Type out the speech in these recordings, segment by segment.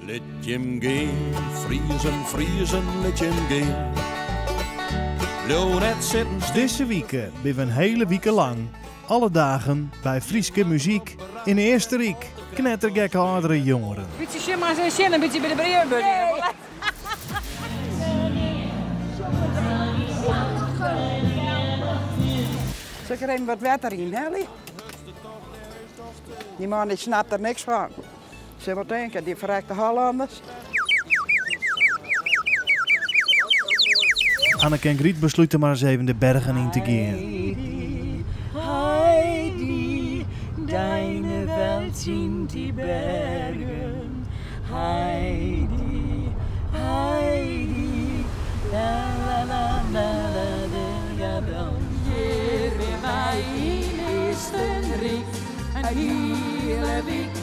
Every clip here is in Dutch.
Let je hem gaan, vriezen, vriezen, let je hem gaan. Blijf net zitten stil. Deze weken ben we een hele week lang. Alle dagen bij Frieske muziek in Eersterik. Knettergekke oudere jongeren. Beetje shit maar zijn zin, een beetje bij de brievenbus. Zeg er even wat water in, hè? Die man die snapt er niks van. Ze moet denken, die verrekte Hollanders. Anneke en Griet besluiten maar eens even de bergen in te gaan. Heidi, deine Welt sind die Bergen. Heidi, Heidi, la la la la la la la. Hier weer wij in Eersterik, een hele wieke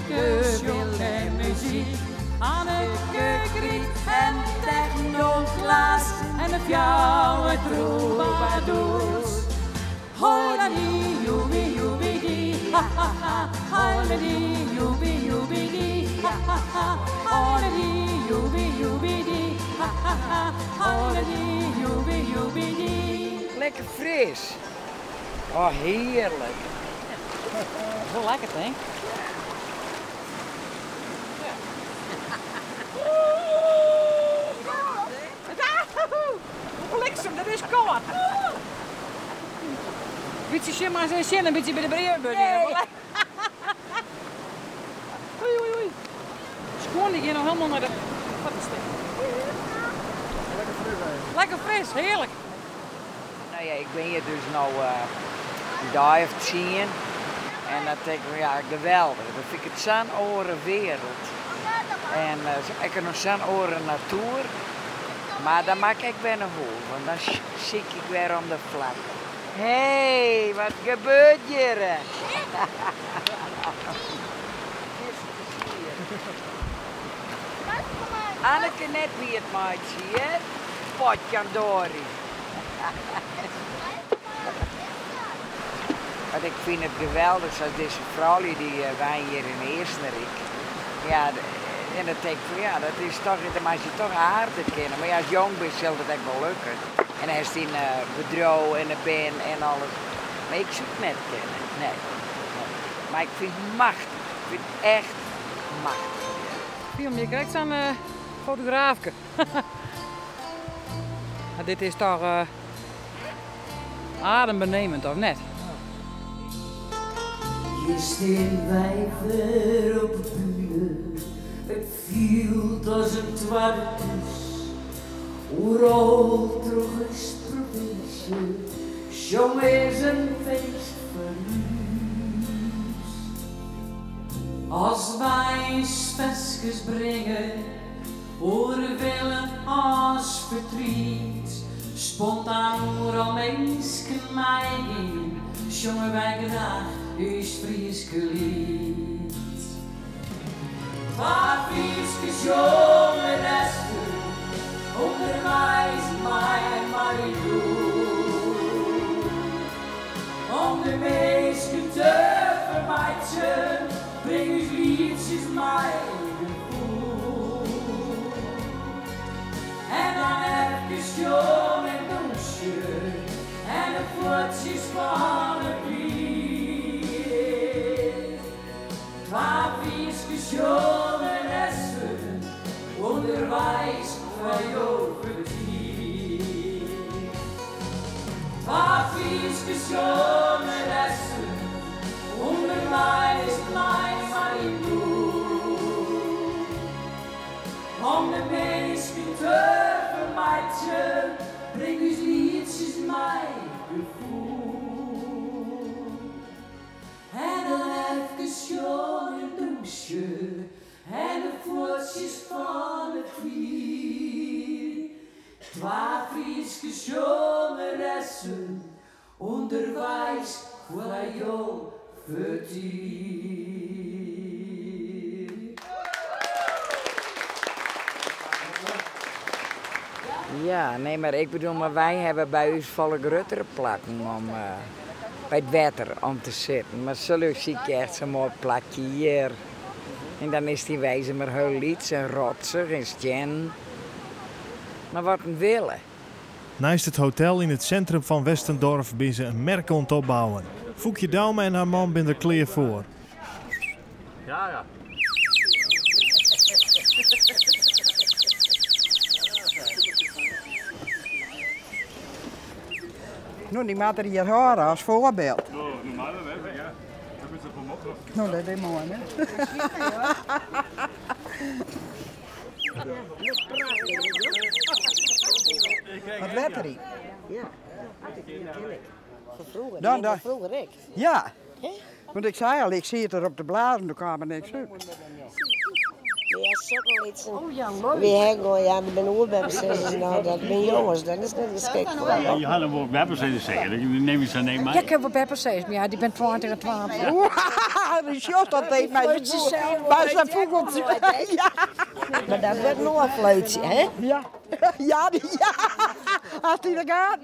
wilde muziek. Anneke, Griet en Techno Klaas en de fjouwe troubadours. Holladi, joebi, joebi, die, ha ha ha. Holladi, joebi, joebi, die, ha ha ha. Holladi, joebi, joebi, die, ha ha ha. Holladi, joebi, joebi, die. Lekker fris. Oh, heerlijk. Zo lekker, denk ik. Bliksem, dat is koud. Beetje shit maar zijn zin, een beetje bij de brievenbus. Oei, oei, oei. Schoon, die gaan nog helemaal naar de... Wat is dit? Lekker fris, hè? Lekker fris, heerlijk. Nou ja, ik ben hier dus nou een dag of 10. En dat denk ik, ja, geweldig. Dat vind ik het zo'n oren wereld. En ik heb nog zo'n oren natuur. Maar dan maak ik weer een hol, want dan zie ik weer om de vlak. Hé, wat gebeurt hier? Anneke net wie het maatje, hè? Potjandori. Want ik vind het geweldig, zoals deze vrouw die wij hier in Eersterik. Ja, en dat denk ik van ja, dat is toch, dan mag je toch aardig kennen. Maar ja, als jong bent, zal dat echt wel lukken. En hij is in bedrijf en een band en alles. Maar ik zoek net kennen, nee. Maar ik vind het machtig, ik vind het echt machtig. Film, je krijgt zo'n fotograafje. Dit is toch adembenemend, of net? Je steen wijver op de bühne, het viel als een twartus. Oeral terug is het provincie, jong is een feest verlies. Als wij speskes brengen, horen willen als verdriet. Spontaan oeral mensen mij in, jongen wij graag is Frieske lied. Waar Frieske jongeressen, onderwijs mij maar in doen. Om de meesten te vermijden, breng eens liedjes mij gevoel. En dan even jong en douche, en de voetjes van het waar Frieske jongeressen, onderwijs van jou verdient. Waar Frieske jongeressen, onderwijs mij maar in doen. Om de mensen te vermijden, breng eens liedjes mij gevoel. En dan even jong en douche, en de voetjes van het vier. 12 Frieske jongeressen, onderwijs voor jou verdient. Ja, nee, maar ik bedoel, maar wij hebben bij ons volle grotere plakken om bij het water om te zitten. Maar zo zie ik echt zo'n mooi plakje hier. En dan is die wijze maar heel lieds en rotsig en stjen. Maar wat een willen. Naast het hotel in het centrum van Westendorf ben ze een merk aan het opbouwen. Foekje Douwme en haar man zijn er klaar voor. Ja. Nou, die maakt er hier horen als voorbeeld. Normaal wel, ja. Dat is het mooi. Nou, dat is mooi, hè? Wat werd er hier? Ja, van vroeger. Dan, dan. Vroeger ik. Ja. Want ik zei al, ik zie het er op de bladen, toen kwam er niks uit. Ja, sokkelitsen. Oh ja, leuk. Wie hengel, ja, ik ben oerbebbessen. Nou, dat ben jongens, dat is net geschikt voor. Ja, je had hem ook beppers zeggen, dan neem je ze niet mee. Ja, ik heb wel peppers maar ja, die ben 20 en 12. Ja. Die shot dat deed mij niet zo. Maar ze voelt ja. Maar dat werd nog een fluitje, hè? Ja. Ja, als die er gaat.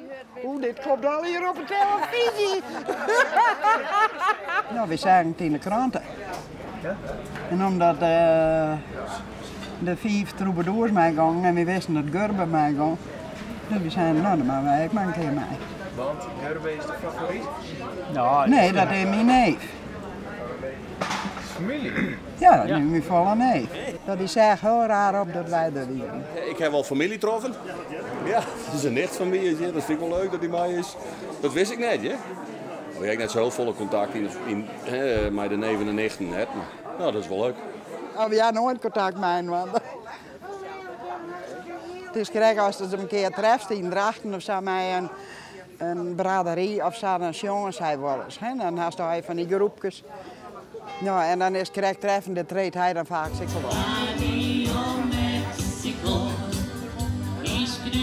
Oeh, dit komt al hier op de televisie. Nou, we zagen het in de kranten. En omdat de 5 troubadours meegaan en we wisten dat Gerbe meegaan, dus we zeiden, nou dan maken wij ook maar een keer mee. Want Gerbe is de favoriet? Ja, Nee, dat is mijn neef. Familie? Ja, dat is mijn volle neef. Dat is echt heel raar op dat wij er zijn. Ik heb wel familie getroffen. Ja, dat is een nicht van mij. Dat vind ik wel leuk dat hij mij is. Dat wist ik net, hè. Ik heb net zo volle contact met de neven en nichten net. Maar nou, dat is wel leuk. Oh, we hebben nooit contact met want het is gelijk als je ze een keer treft in Drachten of zo met een braderie of zo, dan jongens hij wel eens. Hè? Dan had hij van die groepjes. Ja, en dan is het correct treffende treedt hij dan vaak zich wel.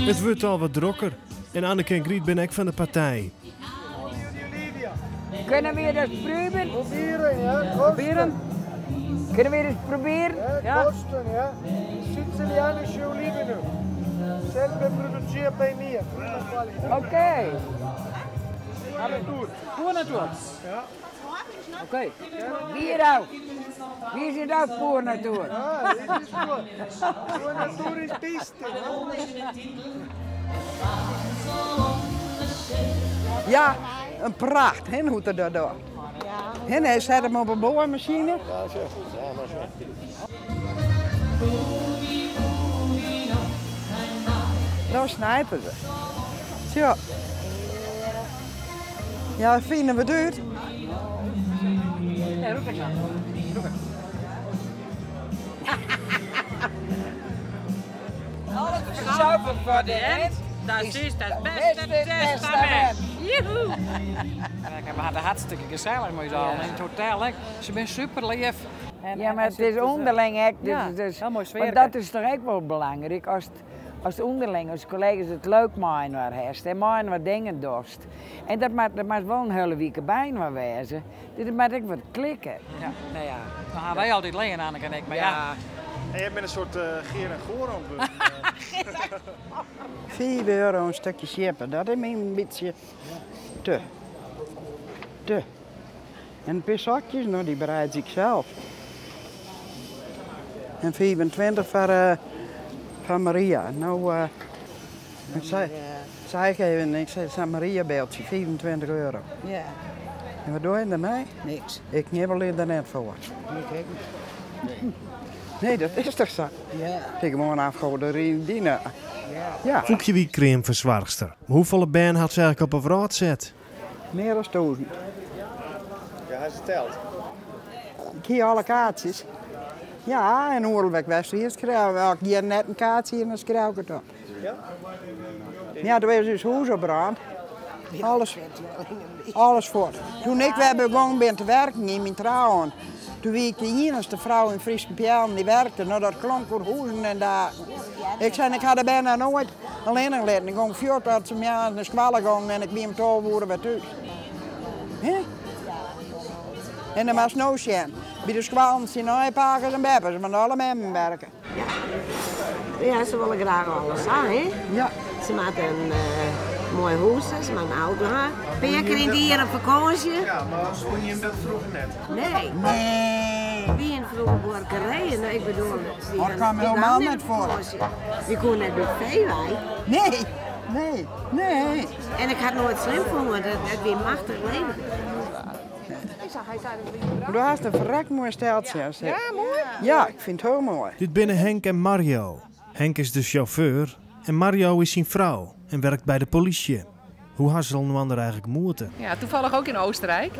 Het wordt al wat drokker. En Anneke en Griet ben ik van de partij. Kunnen we dat proberen? Proberen, ja. Proberen? Kunnen we dat proberen? Ja, kosten, ja. Sicilianische oliven. Zelf geproduceerd bij mij. Oké. Pur natuur. Ja. Oké. Wie er ook? Wie is het ook pur natuur? Ja, dit is pur. Pur natuur is het beste. Ja, een pracht, hè, hoe het dat doet. En hij zet hem op een boormachine. Ja, zo. Ja, maar zo. Dan snijpen ze. Zo. Ja, vinden we duurt. Nee, roep ik aan. Alles zuiver voor de hand. Dat is het beste testament. Joehoe! We hadden hartstikke gezellig met z'n allen in het hotel. Hè. Ze zijn super lief. Ja, maar het is onderling. Hè. Ja, Dus, heel mooi sfeer. want dat is toch ook wel belangrijk. Als de onderling, als collega's het leuk maken waar heeft en maken wat dingen dorst. En dat moet wel een hele week bijna wezen. Dit moet ook wat klikken. Ja, nou ja. Dan gaan wij altijd alleen, Anneke en ik. Maar ja. En jij bent een soort Geer en Goor aan €4 een stukje chippen, dat is me een beetje te. En pisakjes, nou die bereid ik zelf. En 25 van Maria. Nou, ik zei even, ik zei het Maria beeldje, €25. Ja, En wat doe je ermee? niks. Ik knibbel er net voor. Ik Nee, dat is toch zo? Ja. Ik moet afgehouden dienen. Ja, Foekje wie creamverzwargster. Hoeveel band had ze eigenlijk op een vraat zet? meer dan 1000. Ja, hij telt. Ik hier alle kaartjes. Ja, en Oerlbeek West hier schrijven. Ik hier net een kaartje en dan schrijf ik het op. Ja? Ja, toen was dus huis opgebrand. Alles voor. Toen ik weer begonnen ben te werken in mijn trouwen, toen was ik de enige vrouw in Friese Pjellen die werkte. Nou, dat klonk voor huizen en daar. Ik zei, ik had er bijna nooit alleen gelaten. Ik ging 4 ze mij aan de squallen gegaan en ik ben hem toevoeren bij thuis. Hè? En dan was no zien. Bij de squallen zijn naaipakers en beppers, maar alle mensen werken. Ja, ze willen graag alles aan, hè? Ja. Ze maken een mooi huis, ze maken een auto aan. Ben je keer op vakantie? Ja, maar spoen je hem dat vroeger net? Nee. Nee. Wie in vroeger borkerijen. Nou, ik bedoel... Maar ik kwam me helemaal niet voor. Je kon net met veewij. Nee. En ik had nooit slim gevonden, dat weer machtig leven. Du hast een verrekt mooi steltje. Ja, mooi? Ja, ik vind het heel mooi. Dit binnen Henk en Mario. Henk is de chauffeur en Mario is zijn vrouw en werkt bij de politie. Hoe had ze er eigenlijk moeten? Ja, toevallig ook in Oostenrijk.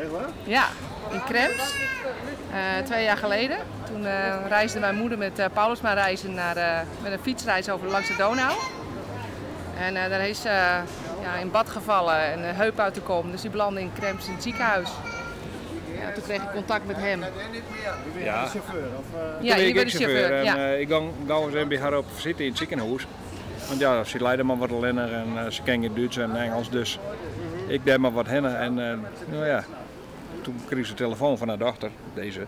Ja, in Krems. 2 jaar geleden. Toen reisde mijn moeder met Paulusma reizen met een fietsreis over langs de Donau. En daar is ze in bad gevallen en een heup uit te komen. Dus die belandde in Krems in het ziekenhuis. Ja, toen kreeg ik contact met hem. Ja, de chauffeur? Ja, je bent de chauffeur. Ja. Ik ga eens bij haar op zitten in het ziekenhuis. Want ja, ze leidde maar wat lenner en ze kennen Duits en Engels. Dus ik deed maar wat hennen. En nou ja, toen kreeg ze een telefoon van haar dochter, deze.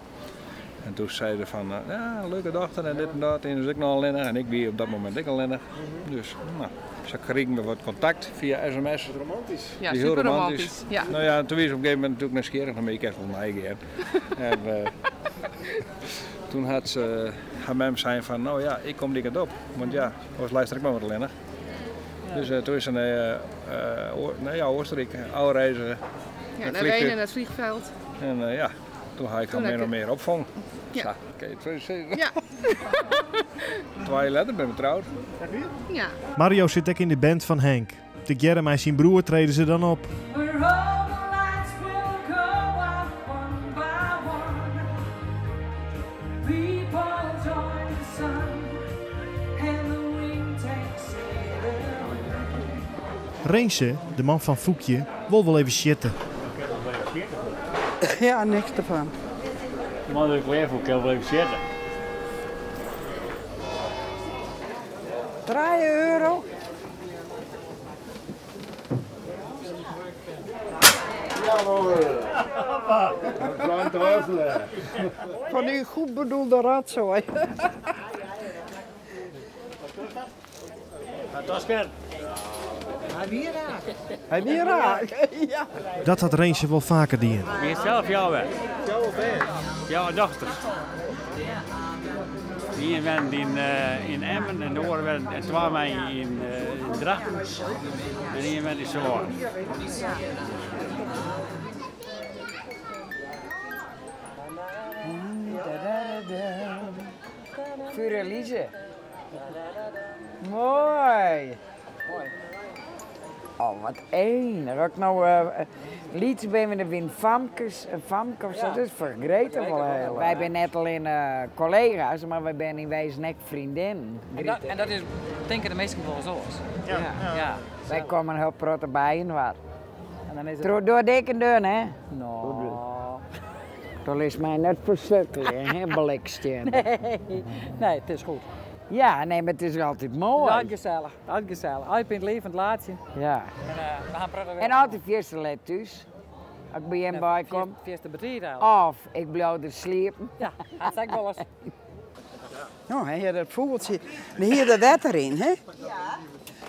En toen zei ze van, ja, leuke dochter en dit en dat. En dus ik nog een lenner en ik weer op dat moment ik een lenner. Dus nou, ze kregen we wat contact via sms. Romantisch. Ja, super romantisch. Ja. Nou ja, toen was ze op een gegeven moment natuurlijk nieuwsgierig naar mij. Ik heb volgens mij gegeven. En toen had ze haar mem zijn van, nou ja, ik kom die kant op. Want ja, was luister ik maar wat lenner. Dus toen is ze naar Oostenrijk, oude reiziger. Ja, naar Wenen, naar het vliegveld. En ja, toen had ik al meer en meer opvang. Ja. Zo, kan je het zo zeggen? Ja. 2 jaar later ben ik getrouwd. Ja. Mario zit ook in de band van Henk. De Germ en zijn broer treden ze dan op. Reense, de man van Foekje, wil wel even shitten. Ja, niks ervan. Maar dat ik weer voor kan wel even zitten. 3 euro. Van die goed bedoelde ratzooi. Dat is goed. Hij weer raak. Ja. Dat had Reense wel vaker dien. Wie is zelf jouw weg? Jouw dochter. Die een wend in Emmen en de andere wend en 2 maanden in Drachten. En die wend in Zwaar. Voor Elise. Mooi. Oh, wat enig. Ook nou liedjes bij me de Famkes. Famkes, dat is vergeten wel heel. Wij zijn net alleen collega's, maar wij zijn in wezen ook vriendinnen. En dat is, denken de meesten wel zo. Ja. Wij komen heel praten bij en wat. En dan is het... Door dik en dun, hè? Nou. Dat is mij net versukkelen, hè, blikstje. Nee, het is goed. Ja, nee, maar het is altijd mooi. Ja, gezellig. Gezellig. Ik ben het levend laatje. Ja. En we gaan praten weer. En altijd eerste let thuis. Als ik bij hem bij kom. Eerste batterie eigenlijk. Of ik blijf er sliepen. Ja, dat zeg ik wel eens. Nou, hier dat vogeltje. Hier de wetter in, hè? Ja.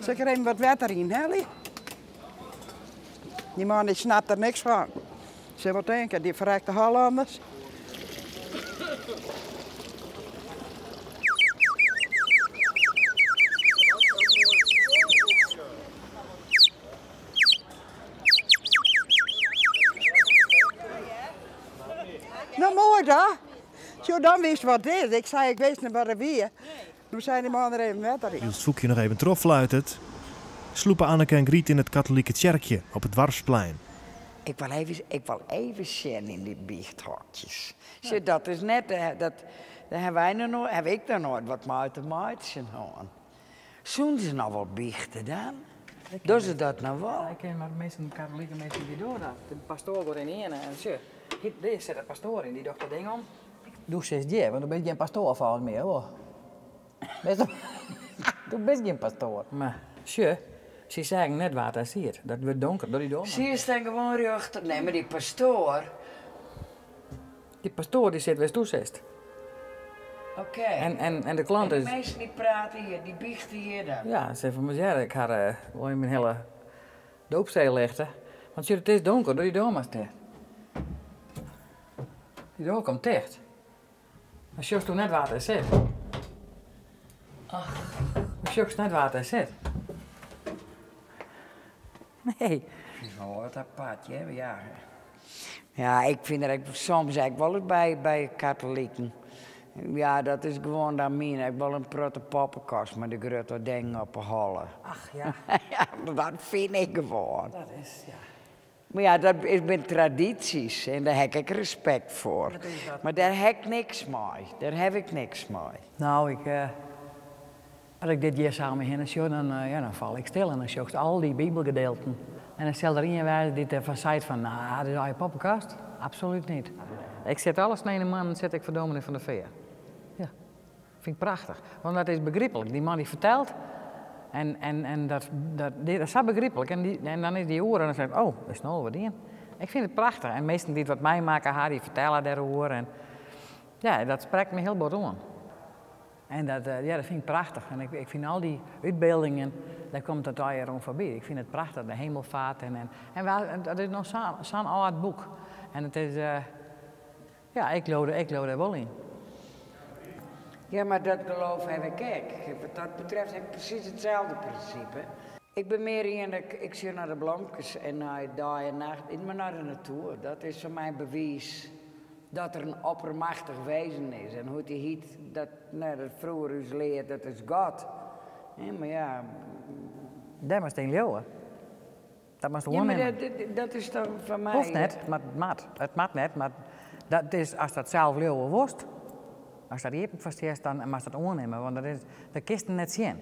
Zeg er even wat wetter in, hè? Die man die snapt er niks van. Ze wat denken, die verrekte Hollanders. Nou, mooi dat. Zo, dan wist wat dit is. Ik zei, ik wist niet wat er weer. Toen zei die man er even wetter in. Hield het Foekje nog even troffluitend. Sloepen Anneke en Griet in het katholieke kerkje op het Dwarfsplein. Ik wil even zien in die biechthokjes. Ja. Dat is net, daar heb ik er nooit wat mee te maken gehad. Zullen ze nou wel biechten dan? Doen ze dat nou wel? Ik ken maar de meeste katholieke mensen die doen dat. De pastoor wordt in ene en zo. Deze zet de pastoor in, die doet dat ding om. Doe 6 jaar, want dan ben je geen pastoor van meer hoor. Doe best geen pastoor. Maar, zo. Ze zeggen net wat hij ziet. Dat wordt donker door die dom. Zie je dan gewoon rechter? Nee, maar die pastoor. Die pastoor die zit weer toezest. Oké. En de klant is. De mensen die praten hier, die biechten hier dan. Ja, ze van mezelf. Ik had wel in mijn hele doopsteel leggen. Want zie je, het is donker door die dom is dicht. Die dom komt dicht. Dan zoekt u net wat er zit. Ach. Dan zoekt net wat er zit. Nee. Dat is wel wat apart, hè? Ja. Ja, ik vind er soms eigenlijk wel eens bij katholieken. Ja, dat is gewoon dat min. Ik wel een protte poppenkast met de grote dingen op de hollen. Ach ja. Ja, dat vind ik gewoon. Dat is, ja. Maar ja, dat is met tradities en daar heb ik respect voor. Maar daar heb ik niks mee. Daar heb ik niks mee. Nou, als ik dit jaar samen heen zie, dan val ik stil en dan zie ik al die bibelgedeelten. En dan stel er een wijze die ervan zei van, nou, dat is je poppenkast. Absoluut niet. Ik zet alles naar een man en zet ik voor dominee van de Veer. Ja, vind ik prachtig. Want dat is begrijpelijk. Die man die vertelt en dat is zo begrijpelijk. En dan is die oren en dan zegt oh, dat is nou wat in. Ik vind het prachtig. En meesten die het wat mij maken, die vertellen daarover. En ja, dat spreekt me heel goed aan. En dat vind ik prachtig. En ik vind al die uitbeeldingen, daar komt het al jaren voorbij. Ik vind het prachtig, de hemelvaart. En dat is nog zo'n oud boek. En het is, ja, ik geloof er wel in. Ja, maar dat geloof heb ik ook. Wat dat betreft heb ik precies hetzelfde principe. Ik ben meer in, ik zie naar de blankjes en naar dag en nacht, maar naar de natuur. Dat is voor mij bewijs dat er een oppermachtig wezen is. En hoe die hiet, dat vroeger is leert, dat is God. Ja, maar ja... Dat was een leeuwen. Dat was de ja, maar dat is dan van mij... Hoeft net, maar het mag net, maar dat is, als dat zelf leeuwen worst, als dat hier versteert, dan mag dat aannemen, want dat kist hem net zien.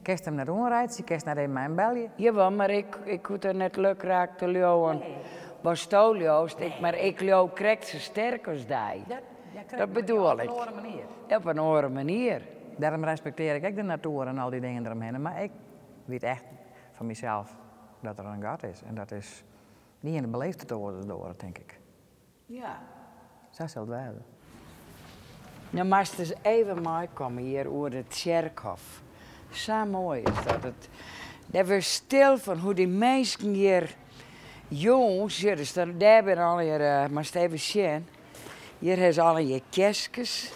Kist hem net aanrijden, je kist net even mijn België. Jawel, maar ik hoef er net leuk raak te leeuwen. Nee. Was Stolio's, maar ik leeuw krijgt ze sterk als die. Dat bedoel ik. Op een andere manier. Op een andere manier. Daarom respecteer ik de natuur en al die dingen eromheen, maar ik weet echt van mezelf dat er een God is. En dat is niet in de beleefde te worden door, denk ik. Ja. Zo zal het wel. Nou, maar eens dus even meekomen hier over het kerkhof. Zo mooi is dat. Dat we stil van hoe die mensen hier, jongens, ja, dus daar hebben al hier, maar even zien. Hier hebben ze al je kistjes.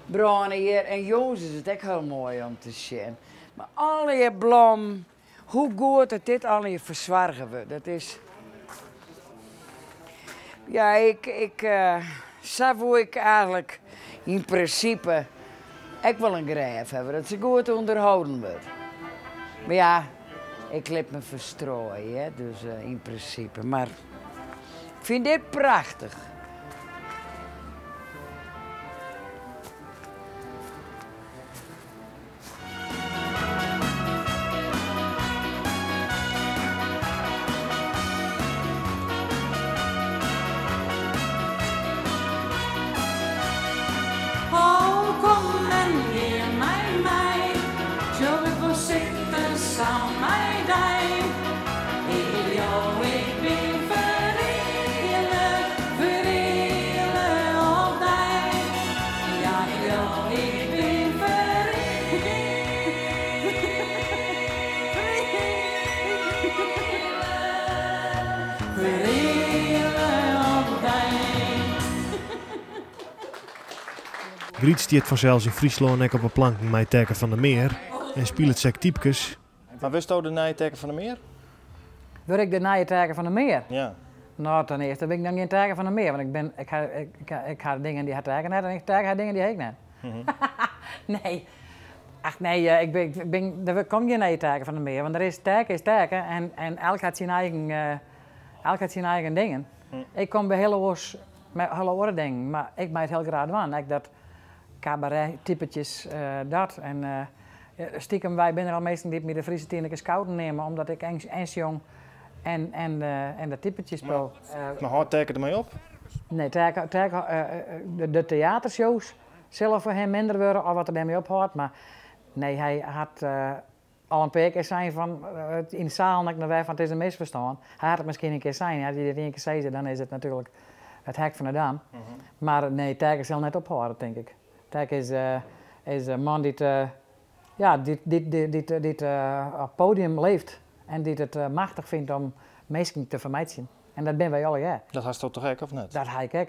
Bruinen hier en jongens is het ook heel mooi om te zien. Maar alle je blom, hoe goed dat dit al je verzorgen wordt, dat is... Ja, zo wil ik eigenlijk in principe ook wel een graaf hebben, dat ze goed onderhouden wordt. Maar ja, ik laat me verstrooien, hè, dus in principe. Maar ik vind dit prachtig. Griet stiert vanzelfs in Friesland nek op een plank met Tekken van der Meer en speelt het sec typkes. Maar wist je de nieuwe Tekken van der Meer? Wil ik de nieuwe Tekken van der Meer? Ja. Nou, ten eerste ben ik dan geen Tekken van der Meer, want ik ga dingen die hij Tekken net en ik Tekken dingen die ik net. Nee. Ach nee, er komt geen nieuwe Tekken van der Meer, want er is Tekken en elk had zijn eigen dingen. Ik kom bij hele oors met hele andere dingen, maar ik maak het heel graag aan. Ik dat cabaret-typetjes, dat. En stiekem, wij zijn er al meestal die met de Friese tienlijke scouten nemen, omdat ik eens jong en de typetjes speel. Maar houdt Tekken ermee op? Nee, de theatershows zullen voor hem minder worden, of wat er ermee ophoudt. Maar nee, hij had al een paar keer zijn van in de zaal, naar wij van het is een misverstand. Hij had het misschien een keer zijn, had hij het een keer zeggen, dan is het natuurlijk het hek van de dam. Maar nee, Tekken zal net ophouden, denk ik. Tekken is een man die op het podium leeft en die het machtig vindt om mensen te vermijden. En dat ben wij alle jaar. Dat had je toch gek of net? Dat ga ik ook.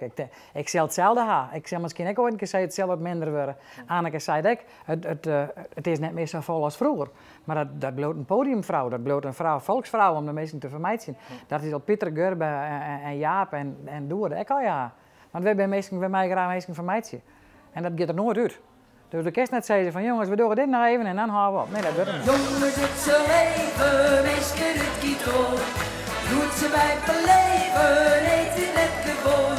Ik zal hetzelfde ha. Ik zal misschien ook ooit een keer zeggen, het zal wat minder worden. Anneke zei het ook, het is net meer zo vol als vroeger. Maar dat bloot een podiumvrouw, dat bloot een volksvrouw om de mensen te vermijden. Dat is al Pieter Gerbe en Jaap en Doer, ook al ja. Want wij bij mij graag mensen vermijden. En dat gaat er nooit uit. Dus de kerst net zei ze van jongens, we doen dit nog even en dan houden we op. Nee, dat doet het niet. Jongens, het zo leven, meisje het giet op. Doet ze bij beleven, eet het net gewoon.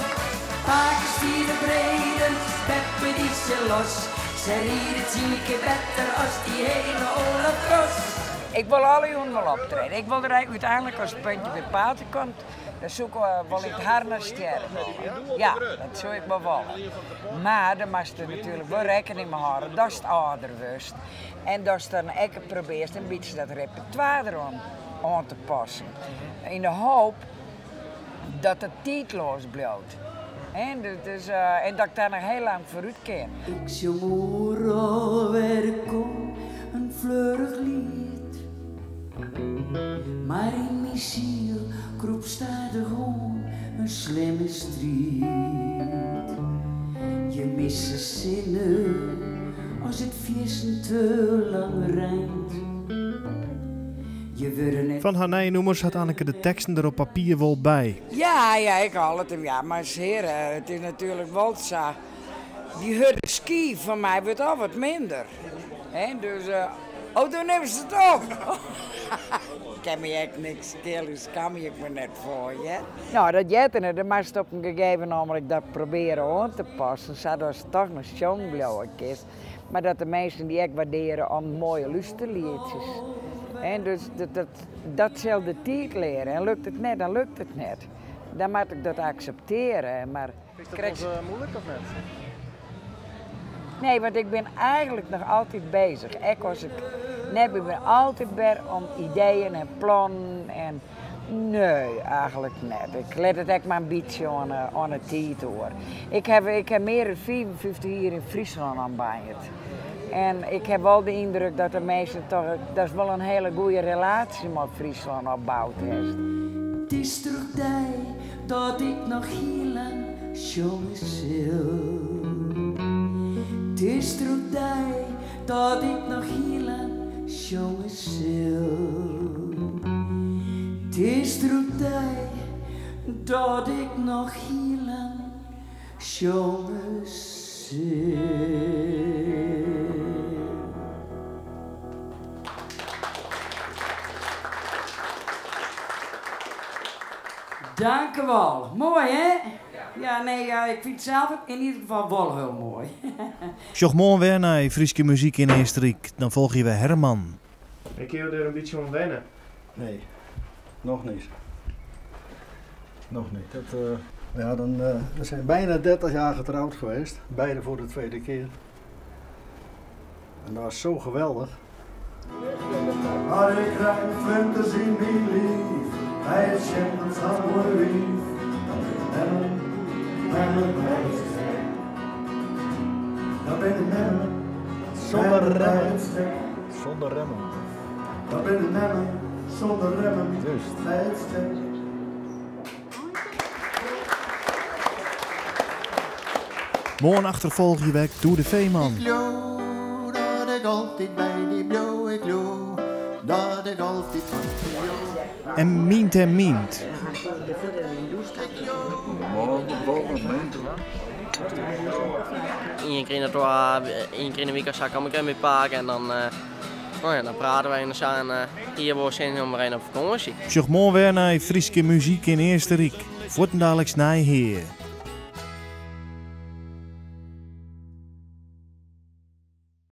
Paken stieren breden, peppen die ze los. Ze rieden het zieke beter als die hele Olaf Cross. Ik wil alle jongen wel optreden. Ik wil er uiteindelijk als het puntje bij paten komt, dan zoeken we wel in het harnas sterren. Ja, dat zou ik wel willen. Maar dan moest je natuurlijk wel rekening mee houden dat is het ouderwust. En dat is dan ook probeert een beetje dat repertoire erom aan te passen. In de hoop dat het tijdloos blijft. En dat ik daar nog heel lang vooruit kan. Ik zong overal waar ik kom een fleurig lied. Maar in mijn ziel kroop stadig om een slimme strijd. Je mist de zinnen als het vissen te lang rijdt. Van haar nijnoemers had Anneke de teksten er op papier wel bij. Ja, ik haal het hem. Ja, maar heren, het is natuurlijk wel zo. Die hurde ski van mij wordt al wat minder. Dus, toen nemen ze het op. Ik heb me echt niks skillen, dus kan ik me net voor je. Nou, dat jetten, dat moest op een gegeven moment dat proberen aan te passen. Zodat het toch nog zo'n blauwe is. Maar dat de mensen die ik waarderen aan mooie luisterliedjes. Dus dat zal de tijd leren. En lukt het net, dan lukt het net. Dan moet ik dat accepteren. Maar Is dat wel moeilijk of net? Nee, want ik ben eigenlijk nog altijd bezig. Ik ben altijd bij om ideeën en plannen. En nee, eigenlijk net. Ik let het echt maar een beetje aan het tijd hoor. Ik heb meer dan 55 hier in Friesland aan bijt. En ik heb wel de indruk dat de mensen toch, dat is wel een hele goede relatie met Friesland opbouwd heeft. Het is terug tijd dat ik nog heel lang jongen zal. Het is terug tijd dat ik nog heel lang jongen zal. Het is terug tijd dat ik nog heel lang jongen zal. Dank u wel. Mooi, hè? Ja, nee, ik vind het zelf in ieder geval wel heel mooi. Zocht morgen weer naar Frieske muziek in Eestrik. Dan volg je weer Herman. Ik wil er een beetje om wennen. Nee, nog niet. Nog niet. We zijn bijna 30 jaar getrouwd geweest. Beide voor de tweede keer. En dat was zo geweldig. Maar ik krijg vlinders in mijn lief, bij het schimpen van mijn lief. Dat ben ik nemmen, zonder remmen. Zonder remmen. Dat ben ik nemmen, zonder remmen, bij het stek. Morgen achtervolg je weg door de Veeman. Ik geloof dat ik altijd bij die blauw, ik geloof dat ik altijd van die blauw. En Mient. Eén keer in de week kom ik met paak en dan praten wij en dan zijn hier wordt zin om erin op vakantie. Zocht morgen weer naar Frieske muziek in Eestrik. Voor het dadelijks naar hier.